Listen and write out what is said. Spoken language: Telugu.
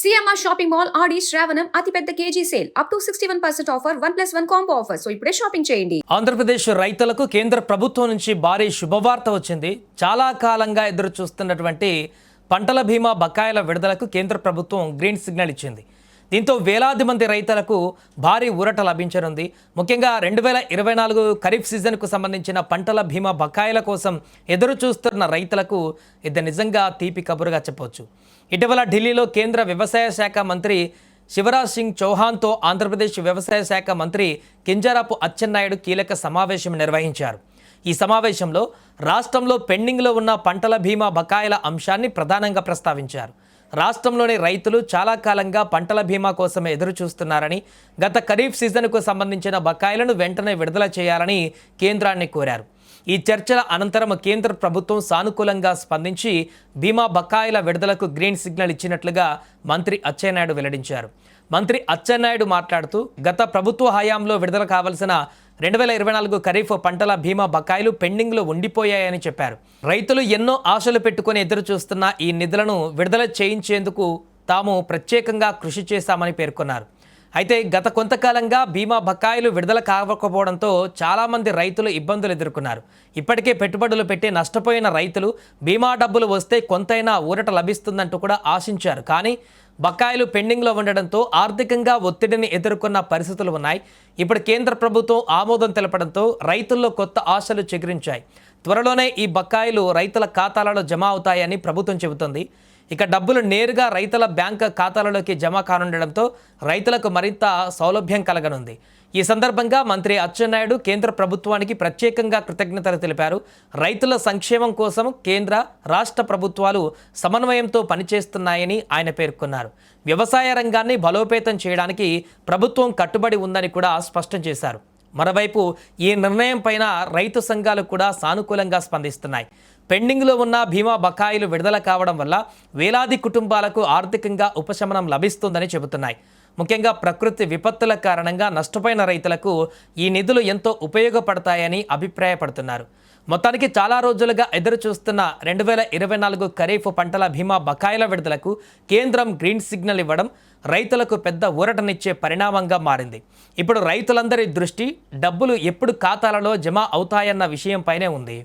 సిఎంఆర్ షాపింగ్ మాల్ ఆడి శ్రావణం అతిపెద్ద KG sale up to 61% offer 1+1 combo offer. So ఇప్పుడే షాపింగ్ చేయండి. ఆంధ్రప్రదేశ్ రైతులకు కేంద్ర ప్రభుత్వం నుంచి భారీ శుభవార్త వచ్చింది. చాలా కాలంగా ఎదురు చూస్తున్నటువంటి పంటల బీమా బకాయిల విడుదలకు కేంద్ర ప్రభుత్వం గ్రీన్ సిగ్నల్ ఇచ్చింది. దీంతో వేలాది మంది రైతులకు భారీ ఊరట లభించనుంది. ముఖ్యంగా 2024 ఖరీఫ్ సీజన్కు సంబంధించిన పంటల బీమా బకాయిల కోసం ఎదురు చూస్తున్న రైతులకు ఇది నిజంగా తీపి కబురుగా చెప్పవచ్చు. ఇటీవల ఢిల్లీలో కేంద్ర వ్యవసాయ శాఖ మంత్రి శివరాజ్ సింగ్ చౌహాన్తో ఆంధ్రప్రదేశ్ వ్యవసాయ శాఖ మంత్రి కింజరాపు అచ్చెన్నాయుడు కీలక సమావేశం నిర్వహించారు. ఈ సమావేశంలో రాష్ట్రంలో పెండింగ్లో ఉన్న పంటల బీమా బకాయిల అంశాన్ని ప్రధానంగా ప్రస్తావించారు. రాష్ట్రంలోని రైతులు చాలా కాలంగా పంటల బీమా కోసం ఎదురు చూస్తున్నారని, గత ఖరీఫ్ సీజన్కు సంబంధించిన బకాయిలను వెంటనే విడుదల చేయాలని కేంద్రాన్ని కోరారు. ఈ చర్చల అనంతరం కేంద్ర ప్రభుత్వం సానుకూలంగా స్పందించి బీమా బకాయిల విడుదలకు గ్రీన్ సిగ్నల్ ఇచ్చినట్లుగా మంత్రి అచ్చెన్నాయుడు వెల్లడించారు. మంత్రి అచ్చెన్నాయుడు మాట్లాడుతూ గత ప్రభుత్వ హయాంలో విడుదల కావాల్సిన 2024 ఖరీఫ్ పంటల బీమా బకాయిలు పెండింగ్లో ఉండిపోయాయని చెప్పారు. రైతులు ఎన్నో ఆశలు పెట్టుకుని ఎదురు చూస్తున్న ఈ నిధులను విడుదల చేయించేందుకు తాము ప్రత్యేకంగా కృషి చేశామని పేర్కొన్నారు. అయితే గత కొంతకాలంగా బీమా బకాయిలు విడుదల కావకపోవడంతో చాలామంది రైతులు ఇబ్బందులు ఎదుర్కొన్నారు. ఇప్పటికే పెట్టుబడులు పెట్టి నష్టపోయిన రైతులు బీమా డబ్బులు వస్తే కొంతైనా ఊరట లభిస్తుందంటూ కూడా ఆశించారు. కానీ బకాయిలు పెండింగ్లో ఉండడంతో ఆర్థికంగా ఒత్తిడిని ఎదుర్కొన్న పరిస్థితులు ఉన్నాయి. ఇప్పుడు కేంద్ర ప్రభుత్వం ఆమోదం తెలపడంతో రైతుల్లో కొత్త ఆశలు చిగురించాయి. త్వరలోనే ఈ బకాయిలు రైతుల ఖాతాలలో జమ అవుతాయని ప్రభుత్వం చెబుతోంది. ఇక డబ్బులు నేరుగా రైతుల బ్యాంక్ ఖాతాలలోకి జమ కానుండడంతో రైతులకు మరింత సౌలభ్యం కలగనుంది. ఈ సందర్భంగా మంత్రి అచ్చెన్నాయుడు కేంద్ర ప్రభుత్వానికి ప్రత్యేకంగా కృతజ్ఞతలు తెలిపారు. రైతుల సంక్షేమం కోసం కేంద్ర రాష్ట్ర ప్రభుత్వాలు సమన్వయంతో పనిచేస్తున్నాయని ఆయన పేర్కొన్నారు. వ్యవసాయ రంగాన్ని బలోపేతం చేయడానికి ప్రభుత్వం కట్టుబడి ఉందని కూడా స్పష్టం చేశారు. మరోవైపు ఈ నిర్ణయం పైన రైతు సంఘాలు కూడా సానుకూలంగా స్పందిస్తున్నాయి. పెండింగ్లో ఉన్న బీమా బకాయిలు విడుదల కావడం వల్ల వేలాది కుటుంబాలకు ఆర్థికంగా ఉపశమనం లభిస్తుందని చెబుతున్నాయి. ముఖ్యంగా ప్రకృతి విపత్తుల కారణంగా నష్టపోయిన రైతులకు ఈ నిధులు ఎంతో ఉపయోగపడతాయని అభిప్రాయపడుతున్నారు. మొత్తానికి చాలా రోజులుగా ఎదురు చూస్తున్న 2024 ఖరీఫ్ పంటల బీమా బకాయిల విడుదలకు కేంద్రం గ్రీన్ సిగ్నల్ ఇవ్వడం రైతులకు పెద్ద ఊరటనిచ్చే పరిణామంగా మారింది. ఇప్పుడు రైతులందరి దృష్టి డబ్బులు ఎప్పుడు ఖాతాలలో జమ అవుతాయన్న విషయంపైనే ఉంది.